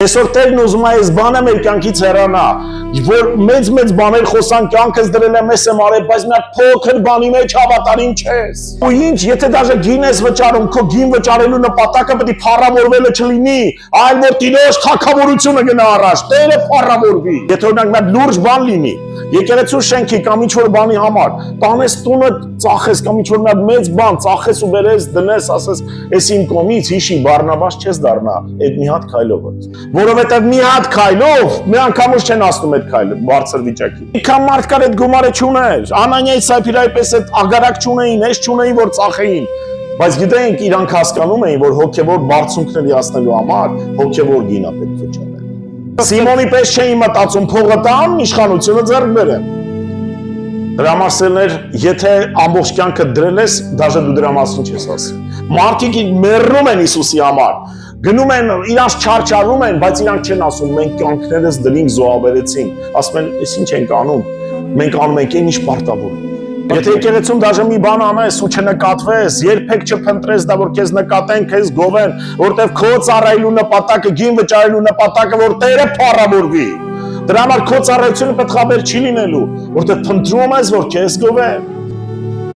Այսօր Տերն ուզում է այս բանը մեր կյանքից հեռանա, որ մեծ բաներ խոսան, կյանքս դրել եմ, ես եմ արել, բայց մի փոքր բանի մեջ հավատարիմ չես։ Ու ինչ, եթե դաժե գին ես վճարում, քո գին վճարելու նպատակը պետք է փառավորվելը չլինի, այլ որ Տիրոջ թագավորությունը գնա առաջ, Տերը փառավորվի։ Եթե օրինակ մի լուրջ բան լինի, եկեղեցու շենքի կամ ինչ-որ բանի համար, տանես տունը ծախես կամ ինչ-որ մի մեծ բան ծախես ու բերես, դնես, ասես, էս իմ կողմից հիշի բառնաբաց չես դառնա, այդ մի հատ քայլով։ Որովհետև մի հատ քայլով մի անգամուց չեն ասնում այդ քայլը բարձր վիճակի։ Ինքան մարդ կար այդ գումարը չուներ, Անանիայի Սափիրայի պես այդ ագարակ չունեին, էս չունեին, որ ծախեին, բայց գիտեինք իրանք հասկանում էին, որ հոգևոր բարձունքների հասնելու համար հոգևոր գին է պետք վճարել։ Սիմոնի պես չէին մտածում փողը տամ, իշխանությունը ձեռք բերեմ։ Դրամասերներ, եթե ամբողջ կյանքը դրել ես, դաժե դու դրա մասին չես ասում։ Մարդիկ մեռնում են Հիսուսի համար, գնում են, իրանց չարչարում են, բայց իրանք չեն ասում, մենք կյանքներս դրինք, զոհաբերեցինք, ասում են, ես ինչ ենք անում, մենք անում ենք այն ինչ պարտավոր։ Եթե եկեղեցում դաժե մի բան անես ու չնկատվես, երբեք չփնտրես դա, որ քեզ նկատեն, քեզ գովեն, որտեվ քո ծառայելու նպատակը, գին վճարելու նպատակը, որ Տերը փառավորվի։ Դրա համար քո ծառայությունը պետք է բեր չի լինելու, որտեղ փնտրում ես, որ քեզ գովեն։